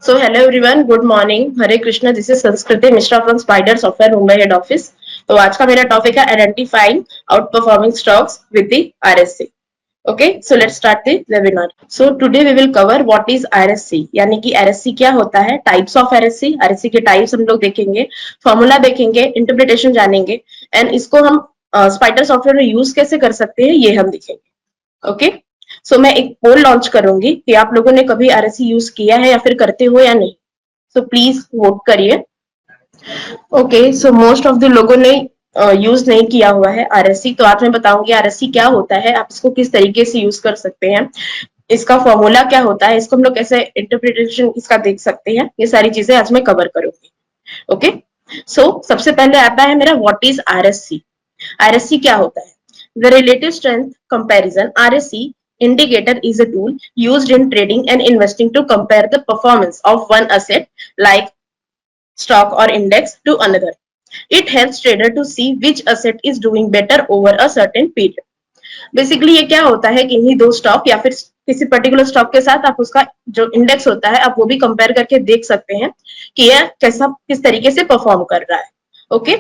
So hello everyone, good morning. Hare Krishna. This is Sanskriti Mishra from Spider Software Mumbai Head Office. तो आज का मेरा topic है identifying outperforming stocks with the RSC. Okay, so let's start the webinar. So today we will cover what is RSC, यानी कि RSC क्या होता है, types of RSC, RSC के types हम लोग देखेंगे, फॉर्मूला देखेंगे, इंटरप्रिटेशन जानेंगे एंड इसको हम स्पाइडर सॉफ्टवेयर में यूज कैसे कर सकते हैं ये हम देखेंगे. ओके, सो मैं एक पोल लॉन्च करूंगी कि आप लोगों ने कभी आरएससी यूज किया है या फिर करते हो या नहीं. सो प्लीज वोट करिए. Okay, so most of the लोगों ने यूज नहीं किया हुआ है आरएससी, तो आज मैं बताऊंगी आरएससी क्या होता है, आप इसको किस तरीके से यूज कर सकते हैं, इसका फॉर्मूला क्या होता है, इसको हम लोग कैसे इंटरप्रिटेशन इसका देख सकते हैं, ये सारी चीजें आज मैं कवर करूंगी. ओके, सो सबसे पहले आता है मेरा व्हाट इज आरएससी. आरएससी क्या होता है? The relative strength comparison (RSC) indicator is a tool used in trading and investing to compare the performance of one asset, like stock or index, to another. It helps trader to see which asset is doing better over a certain period. Basically ये क्या होता है कि इन्हीं दो stock या फिर किसी पर्टिकुलर स्टॉक के साथ आप उसका जो इंडेक्स होता है आप वो भी कंपेयर करके देख सकते हैं कि यह कैसा किस तरीके से परफॉर्म कर रहा है. Okay,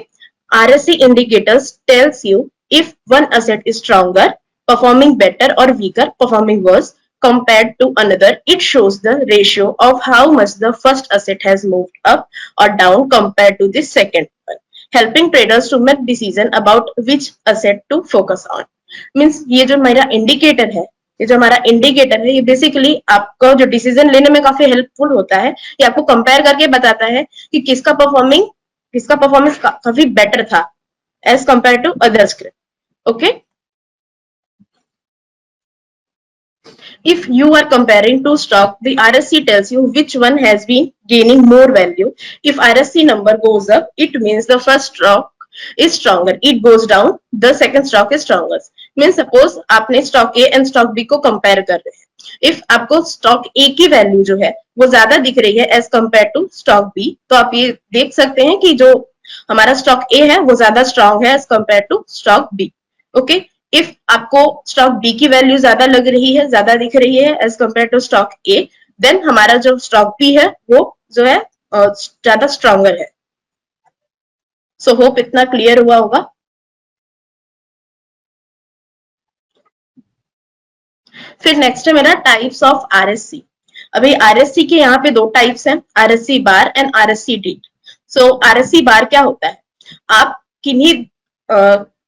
RSC indicators tells you if one asset is stronger, performing better, or weaker, performing worse compared to another. It shows the ratio of how much the first asset has moved up or down compared to the second one, helping traders to make decision about which asset to focus on. Means ये जो मेरा indicator है, ये जो हमारा indicator है, ये basically आपको जो डिसीजन लेने में काफी हेल्पफुल होता है. ये आपको कंपेयर करके बताता है कि किसका परफॉर्मेंस काफी बेटर था as compared to others. Okay, if you are comparing two stock, the RSC tells you which one has been gaining more value. If RSC number goes up, it means the first stock is stronger. It goes down, the second stock is stronger. Means suppose आपने stock A and stock B को compare कर रहे हैं. If आपको stock A की value जो है वो ज्यादा दिख रही है as compared to stock B, तो आप ये देख सकते हैं कि जो हमारा stock A है वो ज्यादा strong है as compared to stock B. Okay, if आपको स्टॉक बी की वैल्यू ज्यादा लग रही है, ज्यादा दिख रही है as compared to stock A, then हमारा जो स्टॉक बी है वो जो है ज्यादा स्ट्रॉन्गर है. सो होप इतना क्लियर हुआ होगा. फिर नेक्स्ट है मेरा टाइप्स ऑफ आरएससी. अभी आरएससी के यहाँ पे दो टाइप्स हैं, RSC bar and RSC date. So RSC bar क्या होता है? आप किन्हीं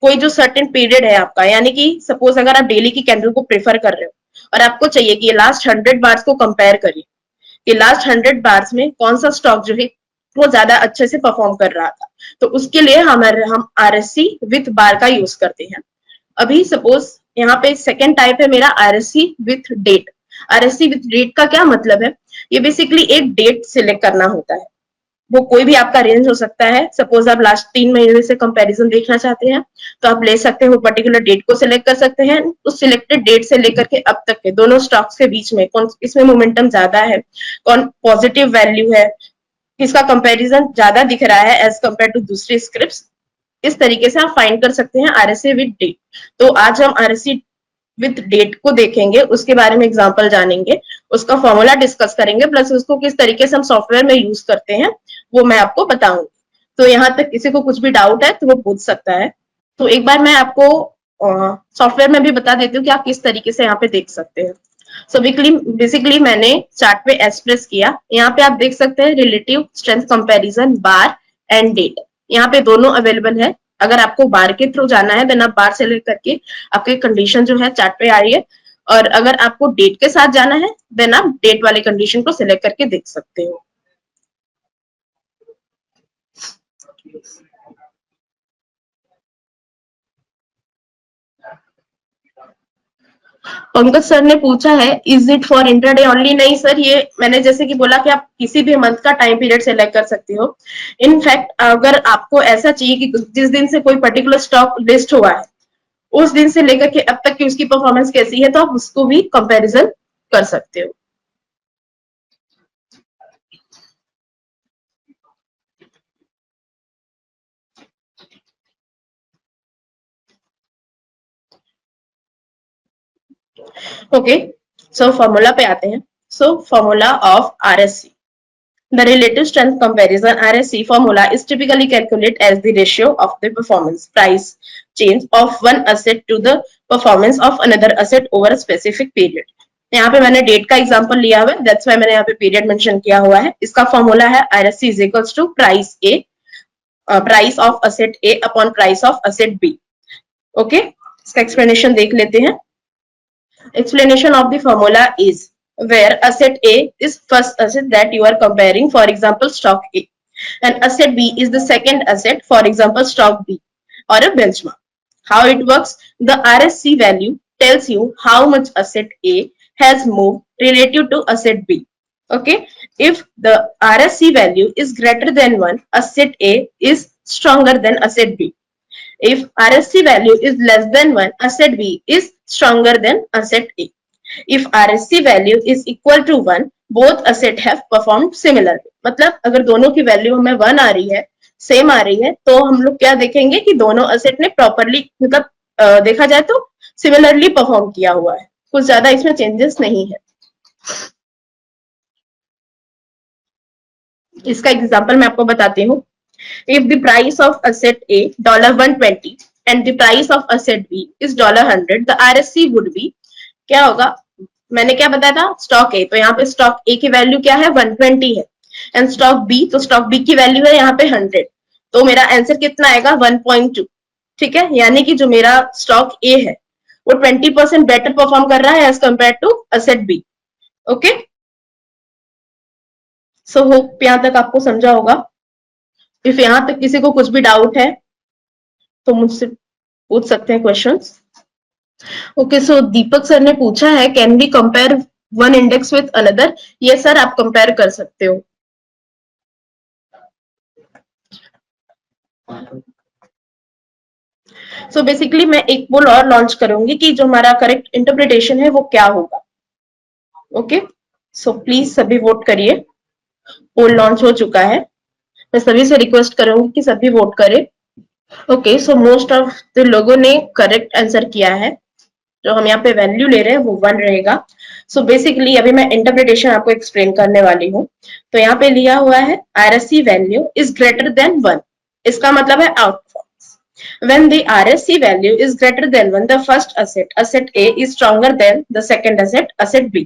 कोई जो सर्टेन पीरियड है आपका, यानी कि सपोज अगर आप डेली की कैंडल को प्रेफर कर रहे हो और आपको चाहिए कि ये लास्ट 100 बार्स को कंपेयर करिए, ये लास्ट 100 बार्स में कौन सा स्टॉक जो है वो ज्यादा अच्छे से परफॉर्म कर रहा था, तो उसके लिए हम आरएससी विथ बार का यूज करते हैं. अभी सपोज यहाँ पे सेकेंड टाइप है मेरा RSC with date. RSC with date का क्या मतलब है? ये बेसिकली एक डेट सिलेक्ट करना होता है, वो कोई भी आपका रेंज हो सकता है. सपोज आप लास्ट 3 महीने से कंपैरिजन देखना चाहते हैं तो आप ले सकते हैं, वो पर्टिकुलर डेट को सिलेक्ट कर सकते हैं. उस सिलेक्टेड डेट से लेकर के अब तक के दोनों स्टॉक्स के बीच में कौन इसमें मोमेंटम ज्यादा है, कौन पॉजिटिव वैल्यू है, किसका कंपैरिजन ज्यादा दिख रहा है एज कंपेयर टू दूसरी स्क्रिप्ट्स. इस तरीके से आप फाइंड कर सकते हैं आरएससी विद डेट. तो आज हम आरएससी विद डेट को देखेंगे, उसके बारे में एग्जांपल जानेंगे, उसका फॉर्मूला डिस्कस करेंगे, प्लस उसको किस तरीके से हम सॉफ्टवेयर में यूज करते हैं वो मैं आपको बताऊंगी. तो यहाँ तक किसी को कुछ भी डाउट है तो वो पूछ सकता है. तो एक बार मैं आपको सॉफ्टवेयर में भी बता देती हूँ कि आप किस तरीके से यहाँ पे देख सकते हैं. सो बेसिकली मैंने चार्ट पे एस प्रेस किया, यहाँ पे आप देख सकते हैं relative strength comparison bar and date, यहाँ पे दोनों अवेलेबल है. अगर आपको बार के थ्रू जाना है देन आप बार सेलेक्ट करके आपकी कंडीशन जो है चार्ट पे आ रही है, और अगर आपको डेट के साथ जाना है देन आप डेट वाले कंडीशन को सिलेक्ट करके देख सकते हो. पंकज सर ने पूछा है is it for intraday only. नहीं सर, ये मैंने जैसे कि बोला कि आप किसी भी मंथ का टाइम पीरियड सेलेक्ट कर सकते हो. इनफैक्ट अगर आपको ऐसा चाहिए कि जिस दिन से कोई पर्टिकुलर स्टॉक लिस्ट हुआ है उस दिन से लेकर के अब तक की उसकी परफॉर्मेंस कैसी है, तो आप उसको भी कंपैरिजन कर सकते हो. ओके, सो फॉर्मूला पे आते हैं. So formula of RSC. The relative strength comparison RSC formula is typically calculated as the ratio of the performance price change of one asset to the performance of another asset over a specific period. यहाँ पे मैंने date का example लिया हुआ है, that's why मैंने यहाँ पे पीरियड मेंशन किया हुआ है. इसका फॉर्मूला है RSC is equals to price A, price of asset A upon price of asset B. Okay, इसका एक्सप्लेनेशन देख लेते हैं. Explanation of the formula is where asset A is first asset that you are comparing, for example stock A, and asset B is the second asset, for example stock B, or a benchmark. How it works? The RSC value tells you how much asset A has moved relative to asset B. Okay, if the RSC value is greater than 1, asset A is stronger than asset B. If RSC value is less than 1, asset B is stronger than asset A. If RSC value is equal to 1, both asset have performed similarly. मतलब अगर दोनों की value हमें 1 आ रही है, same आ रही है, तो हम लोग क्या देखेंगे कि दोनों असेट ने प्रॉपरली मतलब देखा जाए तो सिमिलरली परफॉर्म किया हुआ है, कुछ ज्यादा इसमें चेंजेस नहीं है. इसका एग्जांपल मैं आपको बताती हूँ. If the price of asset A $120 and the price of asset B is $100, the RSC would be क्या होगा? मैंने क्या बताया था? स्टॉक ए, तो यहाँ पे स्टॉक ए की वैल्यू क्या है? 120 है. एंड स्टॉक बी, तो स्टॉक बी की वैल्यू है यहाँ पे 100. तो मेरा आंसर कितना आएगा? 1.2. ठीक है, यानी कि जो मेरा स्टॉक ए है वो 20% बेटर परफॉर्म कर रहा है as compared to asset B. Okay, so hope यहाँ तक आपको समझा होगा. इफ यहाँ तक किसी को कुछ भी डाउट है तो मुझसे पूछ सकते हैं questions. Okay, so Deepak sir ने पूछा है can we compare one index with another. ये सर आप कंपेयर कर सकते हो. सो बेसिकली मैं एक पोल और लॉन्च करूंगी कि जो हमारा करेक्ट इंटरप्रिटेशन है वो क्या होगा. ओके, सो प्लीज सभी वोट करिए. पोल लॉन्च हो चुका है. मैं सभी से रिक्वेस्ट करूंगी कि सभी वोट करें. Okay, so most of the लोगों ने करेक्ट आंसर किया है. जो हम यहाँ पे वैल्यू ले रहे हैं वो 1 रहेगा. सो बेसिकली अभी मैं इंटरप्रिटेशन आपको एक्सप्लेन करने वाली हूँ. तो यहाँ पे लिया हुआ है RSC value is greater than 1. इसका मतलब है आउटफॉर्म्स. When the RSC value is greater than 1, the first asset, asset A, is stronger than the second asset, asset B.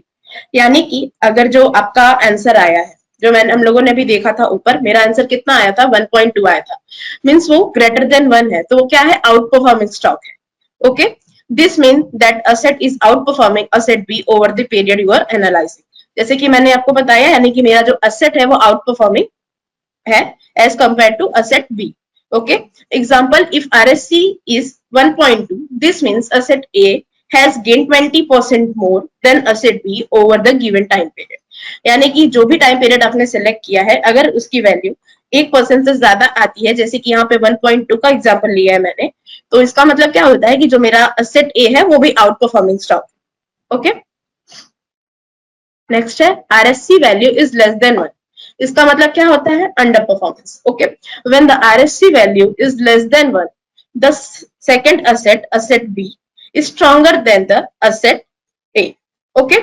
यानी कि अगर जो आपका आंसर आया है, जो मैंने हम लोगों ने भी देखा था ऊपर, मेरा आंसर कितना आया था? 1.2 आया था. मीन्स वो ग्रेटर देन 1 है, तो वो क्या है? आउट परफॉर्मिंग स्टॉक है. Okay, this mean that asset is outperforming asset B over the period you are analyzing. जैसे कि मैंने आपको बताया, यानी कि मेरा जो asset है वो आउट परफॉर्मिंग है as compared to asset B. Okay, example, if RSC is 1.2, this means asset A has gained 20% more than asset B over the given time period. यानी कि जो भी टाइम पीरियड आपने सेलेक्ट किया है, अगर उसकी वैल्यू 1% से ज्यादा आती है, जैसे कि यहाँ पे 1.2 का एग्जांपल लिया है मैंने, तो इसका मतलब क्या होता है कि जो मेरा असेट ए है वो भी outperforming stock. Okay, next है RSC value is less than 1. इसका मतलब क्या होता है? Underperformance. Okay, when the RSC value is less than 1, the second asset, asset B, is stronger than the asset A. Okay,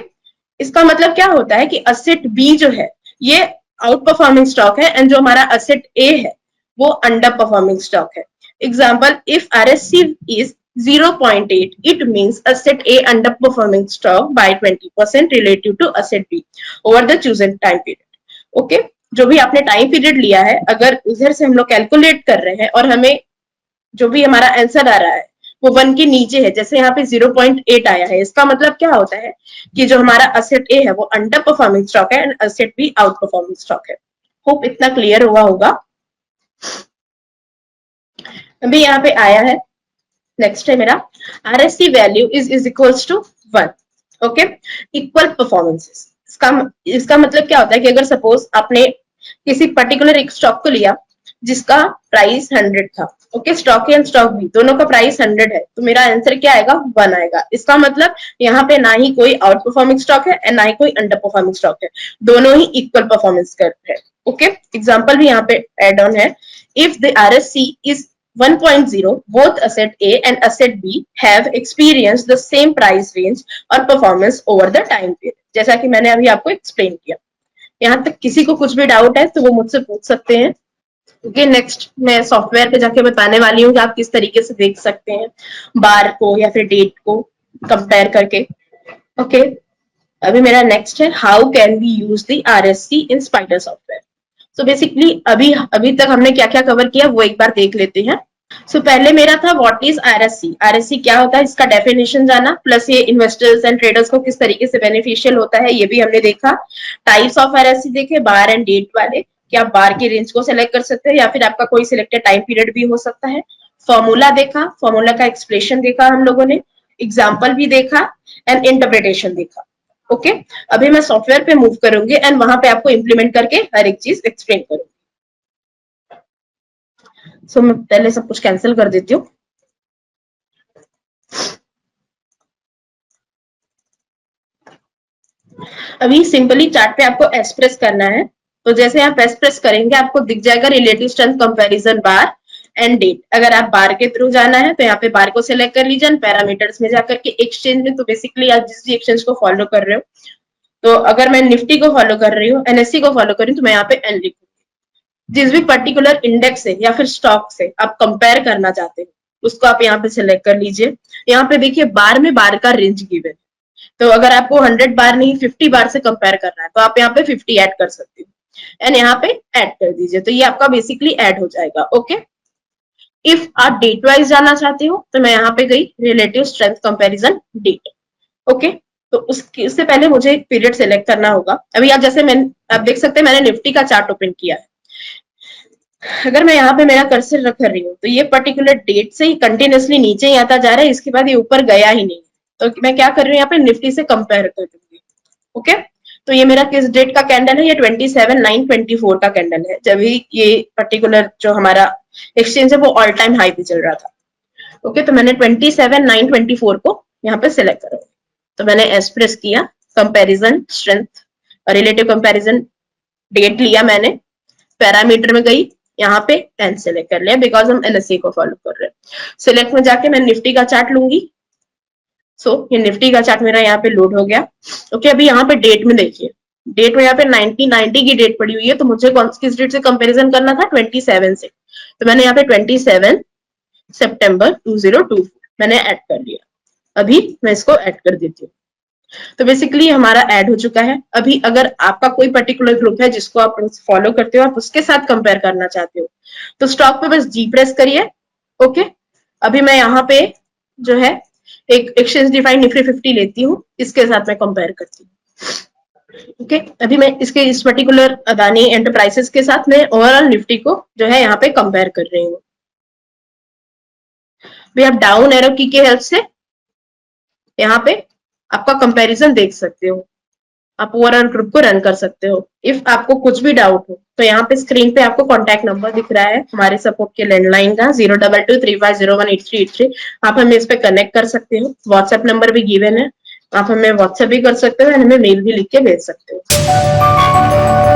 इसका मतलब क्या होता है कि असेट बी जो है ये आउट परफॉर्मिंग स्टॉक है एंड जो हमारा असेट ए है वो अंडर परफॉर्मिंग स्टॉक है. Example, if RSC is 0.8, it means asset A underperforming stock by 20% relative to asset B over the chosen time period. Okay, जो भी आपने टाइम पीरियड लिया है, अगर उधर से हम लोग कैलकुलेट कर रहे हैं और हमें जो भी हमारा आंसर आ रहा है वो 1 के नीचे है, जैसे यहाँ पे 0.8 आया है, इसका मतलब क्या होता है कि जो हमारा असेट ए है वो अंडर परफॉर्मिंग स्टॉक है and asset be out performing stock है. होप इतना क्लियर हुआ होगा. अभी यहाँ पे आया है, नेक्स्ट है मेरा RSC value is equals to 1. Okay, equal performances. इसका मतलब क्या होता है कि अगर सपोज आपने किसी पर्टिकुलर एक स्टॉक को लिया जिसका प्राइस 100 था. Okay, stock A and stock B दोनों का प्राइस 100 है, तो मेरा आंसर क्या आएगा? 1 आएगा. इसका मतलब यहाँ पे ना ही कोई आउट परफॉर्मिंग स्टॉक है एंड ना ही कोई अंडर परफॉर्मिंग स्टॉक है, दोनों ही इक्वल परफॉर्मेंस कर रहे हैं. ओके, एग्जाम्पल भी यहाँ पे एड ऑन है. If the RSC is 1.0, both asset A and asset B have experienced the same price range or performance over the time period. जैसा कि मैंने अभी आपको एक्सप्लेन किया. यहाँ तक किसी को कुछ भी डाउट है तो वो मुझसे पूछ सकते हैं। ओके, नेक्स्ट मैं सॉफ्टवेयर पे जाके बताने वाली हूँ कि आप किस तरीके से देख सकते हैं बार को या फिर डेट को कंपेयर करके। ओके, अभी मेरा नेक्स्ट है how can we use the RSC in spider software. So basically अभी तक हमने क्या क्या कवर किया वो एक बार देख लेते हैं। सो पहले मेरा था व्हाट इज आरएससी। आरएससी क्या होता है इसका डेफिनेशन जाना, प्लस ये इन्वेस्टर्स एंड ट्रेडर्स को किस तरीके से बेनिफिशियल होता है ये भी हमने देखा। टाइप्स ऑफ आरएससी देखे, बार एंड डेट वाले, कि आप बार की रेंज को सिलेक्ट कर सकते हैं या फिर आपका कोई सिलेक्टेड टाइम पीरियड भी हो सकता है। फॉर्मूला देखा, फॉर्मूला का एक्सप्लेशन देखा हम लोगों ने, एग्जाम्पल भी देखा एंड इंटरप्रिटेशन देखा। ओके, अभी मैं सॉफ्टवेयर पे मूव करूंगी एंड वहां पे आपको इंप्लीमेंट करके हर एक चीज एक्सप्लेन करूंगी। सो मैं पहले सब कुछ कैंसिल कर देती हूँ। अभी सिंपली चार्ट पे आपको एस प्रेस करना है, तो जैसे आप एस प्रेस करेंगे आपको दिख जाएगा relative strength comparison bar and date. अगर आप बार के थ्रू जाना है तो यहाँ पे बार को सिलेक्ट कर लीजिए, पैरामीटर्स में जाकर के एक्सचेंज में, तो बेसिकली आप जिस भी एक्सचेंज को फॉलो कर रहे हो, तो अगर मैं निफ्टी को फॉलो कर रही हूँ, एनएससी को फॉलो कर रही हूँ, तो मैं यहाँ पे एन लिखूंगी। जिस भी पर्टिकुलर इंडेक्स से या फिर स्टॉक से आप कंपेयर करना चाहते हैं उसको आप यहाँ पे सिलेक्ट कर लीजिए। यहाँ पे देखिए बार में बार का रेंज गिवन, तो अगर आपको 100 बार नहीं 50 बार से कंपेयर करना है तो आप यहाँ पे 50 ऐड कर सकते हो एंड यहाँ पे ऐड कर दीजिए, तो ये आपका बेसिकली ऐड हो जाएगा। ओके, इफ आप डेट वाइज जाना चाहते हो तो मैं यहाँ पे गई relative strength comparison date. Okay, तो उससे पहले मुझे एक पीरियड सेलेक्ट करना होगा। अभी आप जैसे आप देख सकते हैं मैंने निफ्टी का चार्ट ओपन किया है। अगर मैं यहाँ पे मेरा कर्सर रख रही हूँ तो ये पर्टिकुलर डेट से ही कंटिन्यूसली नीचे ही आता जा रहा है, इसके बाद ये ऊपर गया ही नहीं। तो मैं क्या कर रही हूँ यहाँ पे निफ्टी से कंपेयर कर दूंगी। ओके, तो ये मेरा किस डेट का कैंडल है, ये 27/9/24 का कैंडल है, जब भी ये पर्टिकुलर जो हमारा एक्सचेंज है वो ऑल टाइम हाई पे चल रहा था। ओके, तो मैंने 27/9/24 को यहाँ पे सिलेक्ट करा, तो मैंने एस प्रेस किया, comparison strength relative comparison date लिया मैंने, पैरामीटर में गई, यहाँ पे एन सिलेक्ट कर लिया बिकॉज हम एनएससी को फॉलो कर रहे हैं। सिलेक्ट में जाके मैं निफ्टी का चार्ट लूंगी। सो ये निफ्टी का चार्ट मेरा यहाँ पे लोड हो गया। ओके, अभी यहाँ पे डेट में देखिए, डेट में यहाँ पे 1990 की डेट पड़ी हुई है, तो मुझे किस डेट से कंपैरिजन करना था, 27 से, तो मैंने यहाँ पे 27 सितंबर 2024 मैंने ऐड कर लिया। अभी मैं इसको ऐड कर देती हूँ, तो बेसिकली हमारा ऐड हो चुका है। अभी अगर आपका कोई पर्टिकुलर ग्रुप है जिसको आप फॉलो करते हो, आप उसके साथ कंपेयर करना चाहते हो, तो स्टॉक पे बस जी प्रेस करिए। ओके, अभी मैं यहाँ पे जो है एक एक्सचेंज डिफाइंड निफ्टी 50 लेती हूँ, इसके साथ मैं कंपेयर करती हूँ। ओके, अभी मैं इस पर्टिकुलर अदानी एंटरप्राइजेस के साथ मैं ओवरऑल निफ्टी को जो है यहाँ पे कंपेयर कर रही हूँ। भी आप डाउन एरो की के हेल्प से यहाँ पे आपका कंपैरिजन देख सकते हो, आप ओवरऑल ग्रुप को रन कर सकते हो। इफ आपको कुछ भी डाउट हो तो यहाँ पे स्क्रीन पे आपको कॉन्टैक्ट नंबर दिख रहा है हमारे सपोर्ट के लैंडलाइन का 02235018383। आप हमें इस पे कनेक्ट कर सकते हो। व्हाट्सएप नंबर भी गिवन है, आप हमें व्हाट्सएप भी कर सकते हो, हमें मेल भी लिख के भेज सकते हो।